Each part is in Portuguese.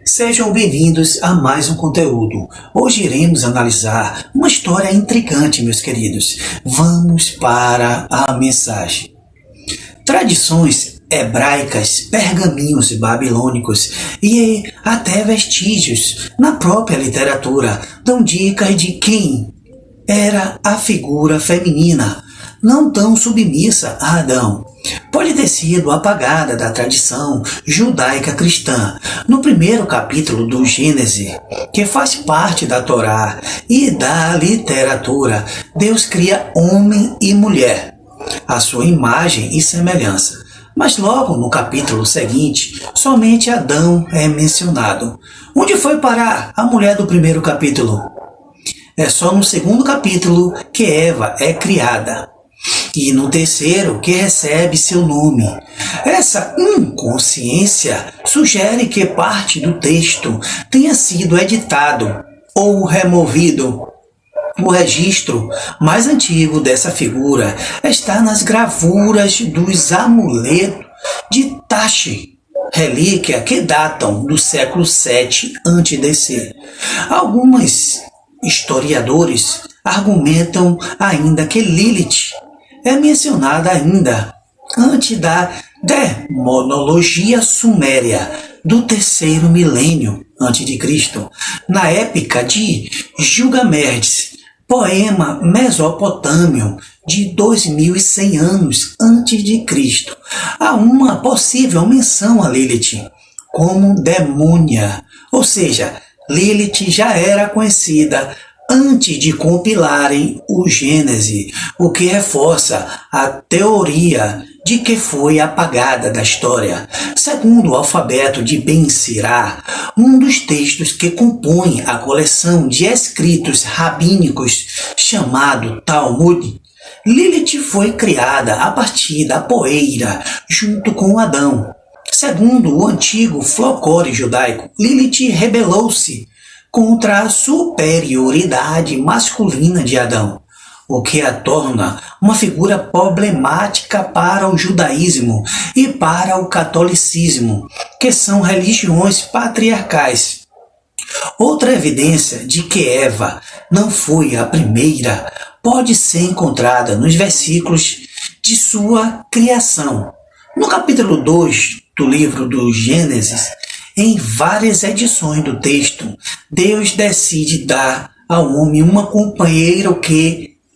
Sejam bem-vindos a mais um conteúdo. Hoje iremos analisar uma história intrigante, meus queridos. Vamos para a mensagem. Tradições hebraicas, pergaminhos babilônicos e até vestígios na própria literatura dão dicas de quem era a figura feminina, não tão submissa a Adão. Pode ter sido apagada da tradição judaica cristã no primeiro capítulo do Gênesis, que faz parte da Torá e da literatura. Deus cria homem e mulher, à sua imagem e semelhança. Mas logo no capítulo seguinte, somente Adão é mencionado. Onde foi parar a mulher do primeiro capítulo? É só no segundo capítulo que Eva é criada. E no terceiro que recebe seu nome. Essa inconsciência sugere que parte do texto tenha sido editado ou removido. O registro mais antigo dessa figura está nas gravuras dos amuletos de Tashi, relíquia que datam do século VII a.C. Alguns historiadores argumentam ainda que Lilith é mencionada ainda antes da demonologia suméria do terceiro milênio a.C., na época de Gilgamesh, poema mesopotâmio de 2100 anos antes de Cristo. Há uma possível menção a Lilith como demônia, ou seja, Lilith já era conhecida antes de compilarem o Gênesis, o que reforça a teoria de que foi apagada da história. Segundo o alfabeto de Ben Sirá, um dos textos que compõe a coleção de escritos rabínicos chamado Talmud, Lilith foi criada a partir da poeira junto com Adão. Segundo o antigo folclore judaico, Lilith rebelou-se contra a superioridade masculina de Adão, o que a torna uma figura problemática para o judaísmo e para o catolicismo, que são religiões patriarcais. Outra evidência de que Eva não foi a primeira pode ser encontrada nos versículos de sua criação. No capítulo 2 do livro do Gênesis, em várias edições do texto, Deus decide dar ao homem uma companheira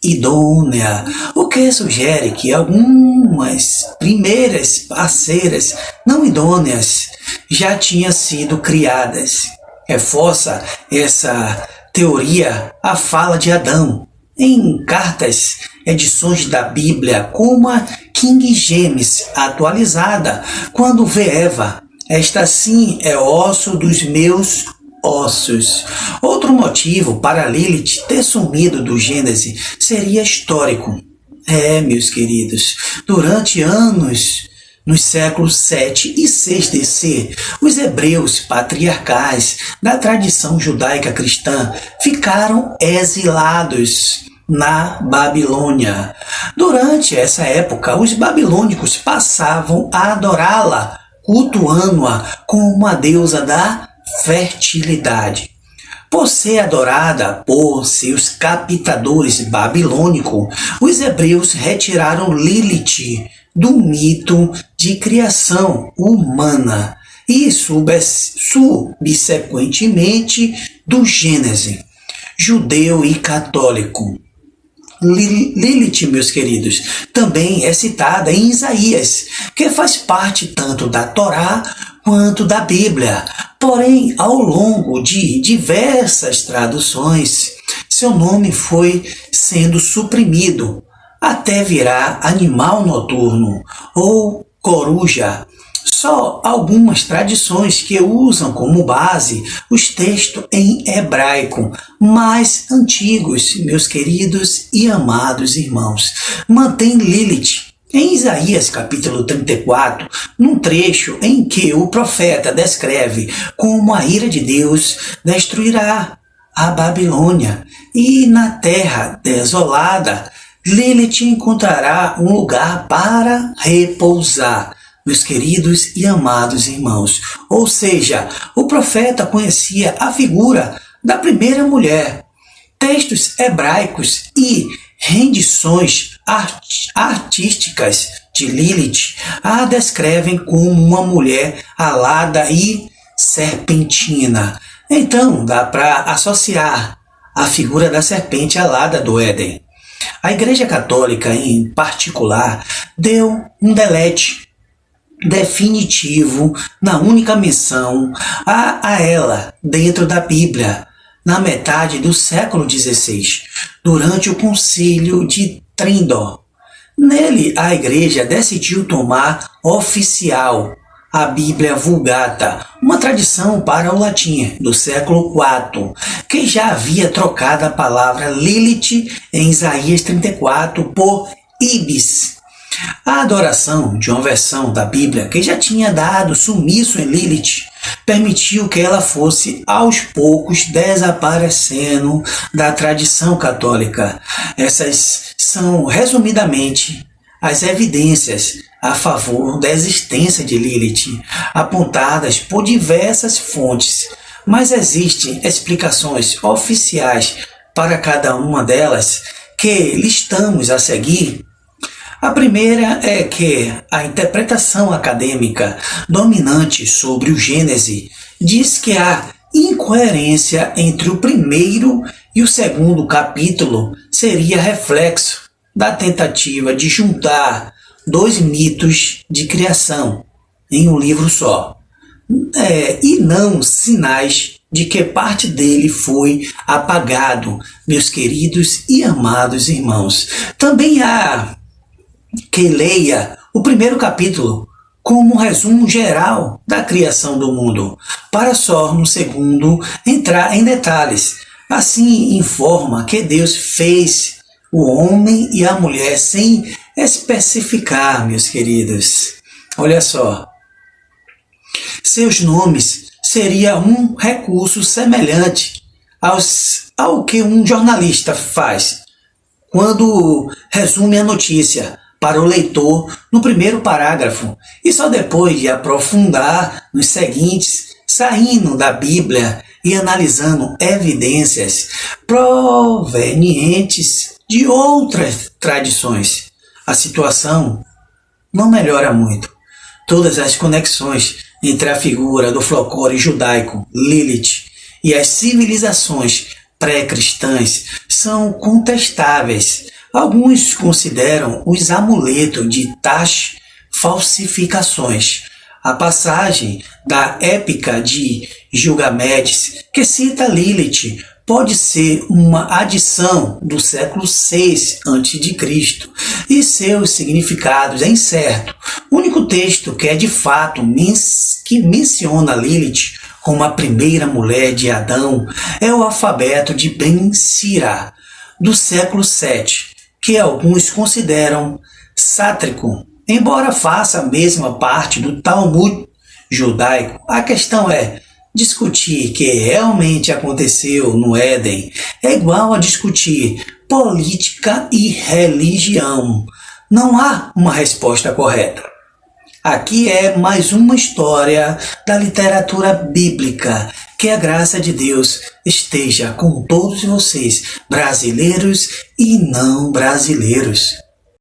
idônea, o que sugere que algumas primeiras parceiras não idôneas já tinham sido criadas. Reforça essa teoria a fala de Adão em cartas, edições da Bíblia, como a King James atualizada, quando vê Eva: esta sim é osso dos meus ossos. Outro motivo para Lilith ter sumido do Gênesis seria histórico. Meus queridos, durante anos, nos séculos 7 e 6 DC, os hebreus patriarcais da tradição judaica cristã ficaram exilados na Babilônia. Durante essa época, os babilônicos passavam a adorá-la, cultuando-a como a deusa da fertilidade. Por ser adorada por seus captadores babilônicos, os hebreus retiraram Lilith do mito de criação humana e subsequentemente do Gênesis judeu e católico. Lilith, meus queridos, também é citada em Isaías, que faz parte tanto da Torá quanto da Bíblia. Porém, ao longo de diversas traduções, seu nome foi sendo suprimido até virar animal noturno ou coruja. Só algumas tradições que usam como base os textos em hebraico mais antigos, meus queridos e amados irmãos, mantém Lilith em Isaías capítulo 34, num trecho em que o profeta descreve como a ira de Deus destruirá a Babilônia e na terra desolada Lilith encontrará um lugar para repousar. meus queridos e amados irmãos. Ou seja, o profeta conhecia a figura da primeira mulher. Textos hebraicos e rendições artísticas de Lilith a descrevem como uma mulher alada e serpentina. Então, dá para associar a figura da serpente alada do Éden. A Igreja Católica, em particular, deu um delete definitivo na única menção a ela dentro da Bíblia, na metade do século XVI, durante o Concílio de Trindade. Nele, a Igreja decidiu tomar oficial a Bíblia Vulgata, uma tradição para o latim do século IV, que já havia trocado a palavra Lilith em Isaías 34 por Ibis. A adoração de uma versão da Bíblia que já tinha dado sumiço em Lilith permitiu que ela fosse aos poucos desaparecendo da tradição católica. Essas são, resumidamente, as evidências a favor da existência de Lilith, apontadas por diversas fontes, mas existem explicações oficiais para cada uma delas que listamos a seguir. A primeira é que a interpretação acadêmica dominante sobre o Gênesis diz que há incoerência entre o primeiro e o segundo capítulo seria reflexo da tentativa de juntar dois mitos de criação em um livro só, e não sinais de que parte dele foi apagado, meus queridos e amados irmãos. Também há que leia o primeiro capítulo como um resumo geral da criação do mundo, para só no segundo entrar em detalhes. Assim informa que Deus fez o homem e a mulher sem especificar, meus queridos. Olha só, seus nomes seria um recurso semelhante ao que um jornalista faz quando resume a notícia para o leitor no primeiro parágrafo e só depois de aprofundar nos seguintes, saindo da Bíblia e analisando evidências provenientes de outras tradições. A situação não melhora muito. Todas as conexões entre a figura do folclore judaico, Lilith, e as civilizações pré-cristãs são contestáveis. Alguns consideram os amuletos de tais falsificações. A passagem da épica de Gilgamesh, que cita Lilith, pode ser uma adição do século VI a.C. e seus significados é incerto. O único texto que é de fato que menciona Lilith como a primeira mulher de Adão é o alfabeto de Ben Sira, do século VII, que alguns consideram sátrico, embora faça a mesma parte do Talmud judaico. A questão é, discutir que realmente aconteceu no Éden é igual a discutir política e religião. Não há uma resposta correta. Aqui é mais uma história da literatura bíblica. Que a graça de Deus esteja com todos vocês, brasileiros e não brasileiros.